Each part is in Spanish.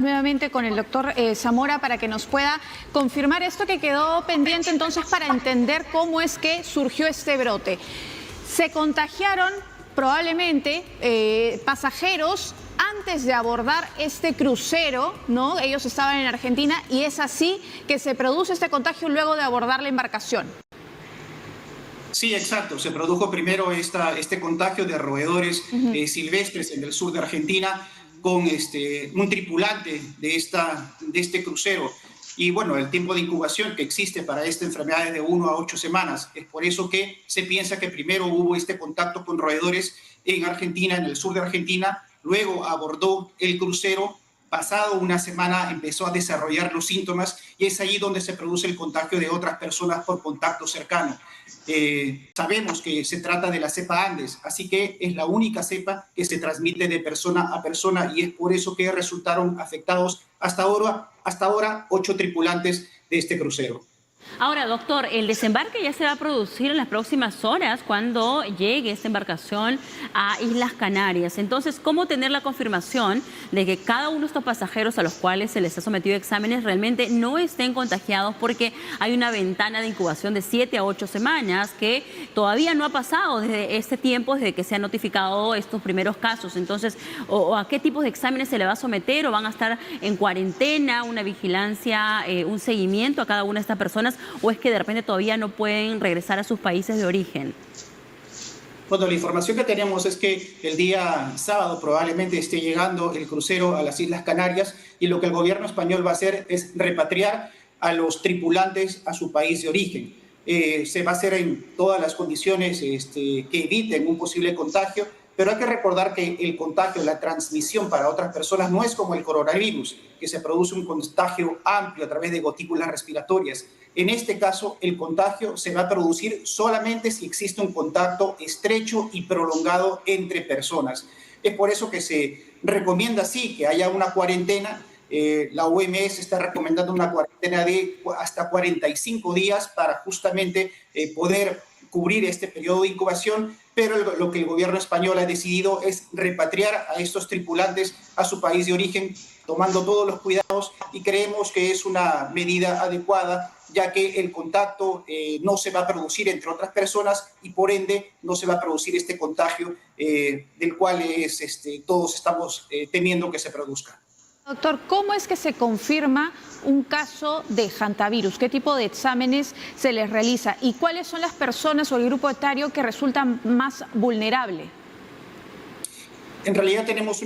Nuevamente con el doctor Zamora para que nos pueda confirmar esto que quedó pendiente entonces para entender cómo es que surgió este brote. Se contagiaron probablemente pasajeros antes de abordar este crucero, ¿no? Ellos estaban en Argentina y es así que se produce este contagio luego de abordar la embarcación. Sí, exacto. Se produjo primero este contagio de roedores silvestres en el sur de Argentina con un tripulante de este crucero. Y bueno, el tiempo de incubación que existe para esta enfermedad es de 1 a 8 semanas. Es por eso que se piensa que primero hubo este contacto con roedores en Argentina, en el sur de Argentina, luego abordó el crucero. Pasado una semana empezó a desarrollar los síntomas y es ahí donde se produce el contagio de otras personas por contacto cercano. Sabemos que se trata de la cepa Andes, así que es la única cepa que se transmite de persona a persona y es por eso que resultaron afectados hasta ahora 8 tripulantes de este crucero. Ahora, doctor, el desembarque ya se va a producir en las próximas horas cuando llegue esta embarcación a Islas Canarias. Entonces, ¿cómo tener la confirmación de que cada uno de estos pasajeros a los cuales se les ha sometido a exámenes realmente no estén contagiados? Porque hay una ventana de incubación de 7 a 8 semanas que todavía no ha pasado desde este tiempo, desde que se han notificado estos primeros casos. Entonces, ¿a qué tipos de exámenes se le va a someter? ¿O van a estar en cuarentena, una vigilancia, un seguimiento a cada una de estas personas? ¿O es que de repente todavía no pueden regresar a sus países de origen? Bueno, la información que tenemos es que el día sábado probablemente esté llegando el crucero a las Islas Canarias y lo que el gobierno español va a hacer es repatriar a los tripulantes a su país de origen. Se va a hacer en todas las condiciones que eviten un posible contagio, pero hay que recordar que el contagio, la transmisión para otras personas no es como el coronavirus, que se produce un contagio amplio a través de gotículas respiratorias. En este caso, el contagio se va a producir solamente si existe un contacto estrecho y prolongado entre personas. Es por eso que se recomienda, sí, que haya una cuarentena. La OMS está recomendando una cuarentena de hasta 45 días para justamente poder cubrir este periodo de incubación, pero lo que el gobierno español ha decidido es repatriar a estos tripulantes a su país de origen, tomando todos los cuidados, y creemos que es una medida adecuada, ya que el contacto no se va a producir entre otras personas y por ende no se va a producir este contagio del cual todos estamos temiendo que se produzca. Doctor, ¿cómo es que se confirma un caso de hantavirus? ¿Qué tipo de exámenes se les realiza? ¿Y cuáles son las personas o el grupo etario que resultan más vulnerables? En realidad tenemos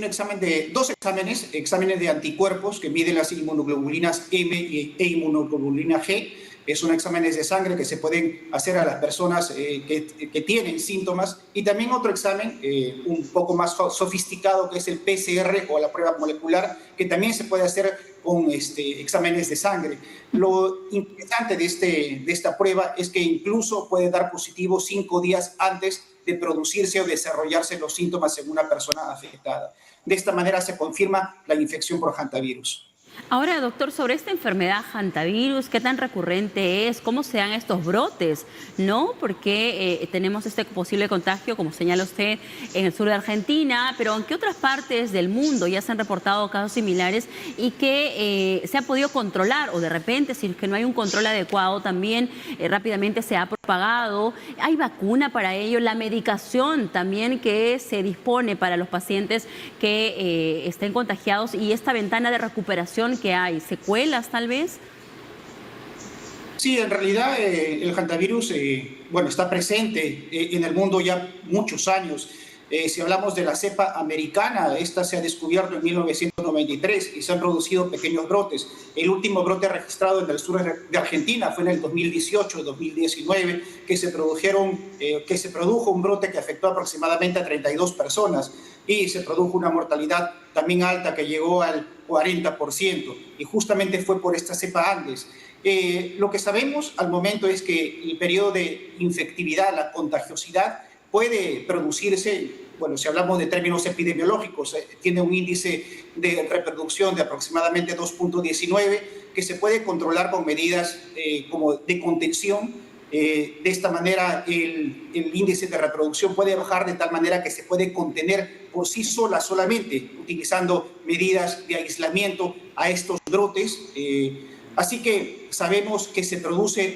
dos exámenes de anticuerpos que miden las inmunoglobulinas M e inmunoglobulina G. Son exámenes de sangre que se pueden hacer a las personas que tienen síntomas, y también otro examen un poco más sofisticado que es el PCR o la prueba molecular, que también se puede hacer con exámenes de sangre. Lo interesante de esta prueba es que incluso puede dar positivo 5 días antes de producirse o desarrollarse los síntomas en una persona afectada. De esta manera se confirma la infección por hantavirus. Ahora, doctor, sobre esta enfermedad hantavirus, ¿qué tan recurrente es? ¿Cómo se dan estos brotes? ¿No? Porque tenemos este posible contagio, como señala usted, en el sur de Argentina, pero ¿en qué otras partes del mundo ya se han reportado casos similares y que se ha podido controlar? O de repente, si es que no hay un control adecuado, también rápidamente se ha propagado. ¿Hay vacuna para ello? ¿La medicación también que se dispone para los pacientes que estén contagiados y esta ventana de recuperación que hay? ¿Secuelas tal vez? Sí, en realidad el hantavirus está presente en el mundo ya muchos años. Si hablamos de la cepa americana, esta se ha descubierto en 1993 y se han producido pequeños brotes. El último brote registrado en el sur de Argentina fue en el 2018-2019, que se produjo un brote que afectó aproximadamente a 32 personas y se produjo una mortalidad también alta que llegó al 40%, y justamente fue por esta cepa Andes. Lo que sabemos al momento es que el periodo de infectividad, la contagiosidad, puede producirse, bueno, si hablamos de términos epidemiológicos, tiene un índice de reproducción de aproximadamente 2.19, que se puede controlar con medidas como de contención. De esta manera el índice de reproducción puede bajar de tal manera que se puede contener por sí sola solamente, utilizando medidas de aislamiento a estos brotes. Así que sabemos que se produce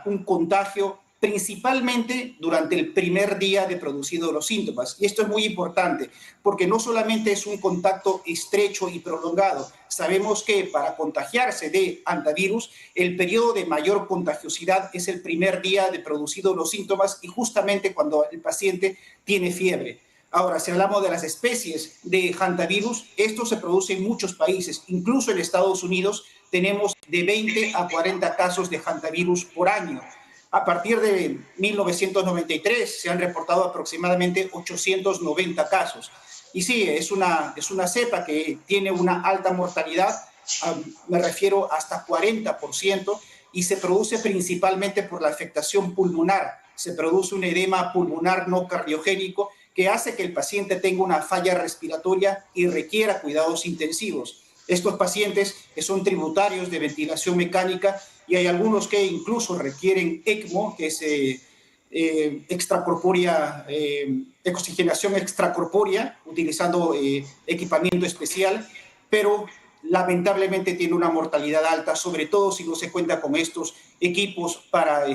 un contagio principalmente durante el primer día de producidos los síntomas. Y esto es muy importante, porque no solamente es un contacto estrecho y prolongado. Sabemos que para contagiarse de hantavirus, el periodo de mayor contagiosidad es el primer día de producidos los síntomas y justamente cuando el paciente tiene fiebre. Ahora, si hablamos de las especies de hantavirus, esto se produce en muchos países, incluso en Estados Unidos tenemos de 20 a 40 casos de hantavirus por año. A partir de 1993 se han reportado aproximadamente 890 casos. Y sí, es una cepa que tiene una alta mortalidad, me refiero hasta 40%, y se produce principalmente por la afectación pulmonar. Se produce un edema pulmonar no cardiogénico que hace que el paciente tenga una falla respiratoria y requiera cuidados intensivos. Estos pacientes que son tributarios de ventilación mecánica y hay algunos que incluso requieren ECMO, que es oxigenación extracorpórea, utilizando equipamiento especial, pero lamentablemente tiene una mortalidad alta, sobre todo si no se cuenta con estos equipos para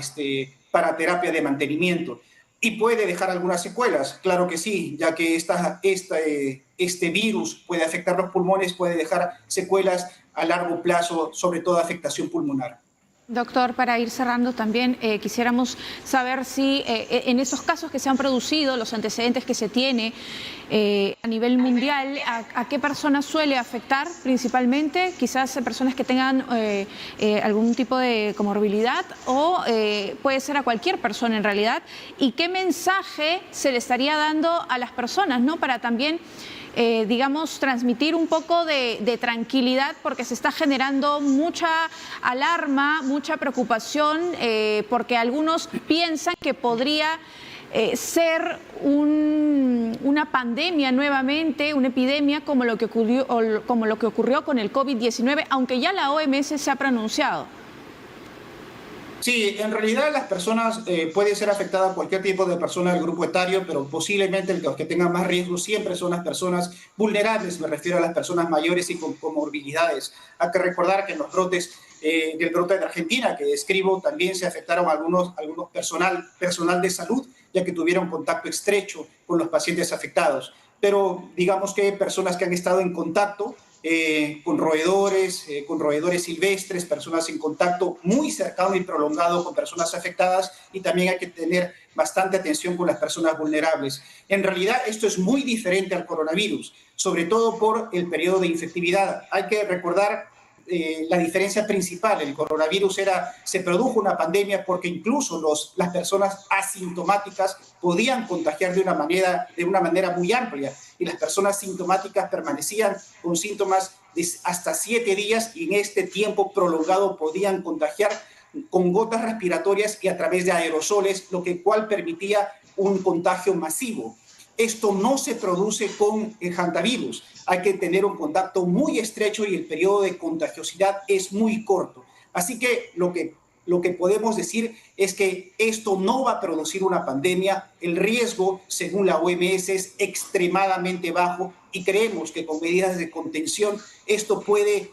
terapia de mantenimiento. Y puede dejar algunas secuelas, claro que sí, ya que este virus puede afectar los pulmones, puede dejar secuelas a largo plazo, sobre todo afectación pulmonar. Doctor, para ir cerrando también, quisiéramos saber si en esos casos que se han producido, los antecedentes que se tiene a nivel mundial, ¿a qué personas suele afectar principalmente? Quizás personas que tengan algún tipo de comorbilidad o puede ser a cualquier persona en realidad. ¿Y qué mensaje se le estaría dando a las personas, ¿no? Para también digamos, transmitir un poco de tranquilidad porque se está generando mucha alarma, mucha preocupación, porque algunos piensan que podría ser una pandemia nuevamente, una epidemia como lo que ocurrió con el COVID-19, aunque ya la OMS se ha pronunciado. Sí, en realidad las personas, puede ser afectada cualquier tipo de persona del grupo etario, pero posiblemente los que tengan más riesgo siempre son las personas vulnerables, me refiero a las personas mayores y con comorbilidades. Hay que recordar que en los brotes del brote de Argentina que describo también se afectaron algunos personal de salud, ya que tuvieron contacto estrecho con los pacientes afectados. Pero digamos que personas que han estado en contacto con roedores silvestres, personas en contacto muy cercano y prolongado con personas afectadas, y también hay que tener bastante atención con las personas vulnerables. En realidad esto es muy diferente al coronavirus, sobre todo por el periodo de infectividad. Hay que recordar la diferencia principal. El coronavirus se produjo una pandemia porque incluso las personas asintomáticas podían contagiar de una manera muy amplia, y las personas sintomáticas permanecían con síntomas de hasta 7 días y en este tiempo prolongado podían contagiar con gotas respiratorias y a través de aerosoles, lo cual permitía un contagio masivo. Esto no se produce con el hantavirus. Hay que tener un contacto muy estrecho y el periodo de contagiosidad es muy corto. Así que lo que podemos decir es que esto no va a producir una pandemia. El riesgo, según la OMS, es extremadamente bajo y creemos que con medidas de contención esto puede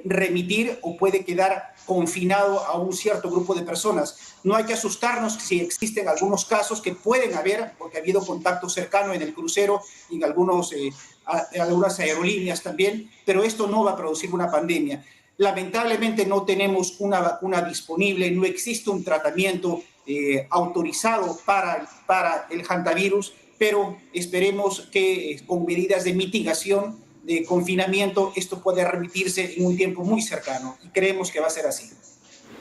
remitir o puede quedar confinado a un cierto grupo de personas. No hay que asustarnos si existen algunos casos que pueden haber, porque ha habido contacto cercano en el crucero y en algunas aerolíneas también, pero esto no va a producir una pandemia. Lamentablemente no tenemos una vacuna disponible, no existe un tratamiento autorizado para el hantavirus, pero esperemos que con medidas de mitigación, de confinamiento, esto puede remitirse en un tiempo muy cercano y creemos que va a ser así.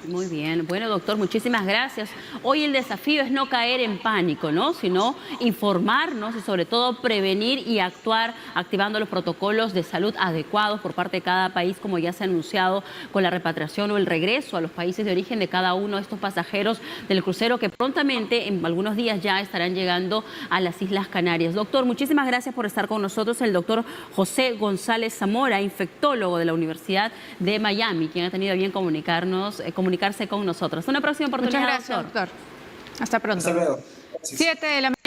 Muy bien. Bueno, doctor, muchísimas gracias. Hoy el desafío es no caer en pánico, ¿no? Sino informarnos y sobre todo prevenir y actuar activando los protocolos de salud adecuados por parte de cada país, como ya se ha anunciado con la repatriación o el regreso a los países de origen de cada uno de estos pasajeros del crucero que prontamente, en algunos días ya, estarán llegando a las Islas Canarias. Doctor, muchísimas gracias por estar con nosotros. El doctor José González Zamora, infectólogo de la Universidad de Miami, quien ha tenido a bien comunicarse con nosotros. Hasta una próxima oportunidad. Muchas gracias, doctor. Hasta pronto. Hasta luego. 7 de la mañana.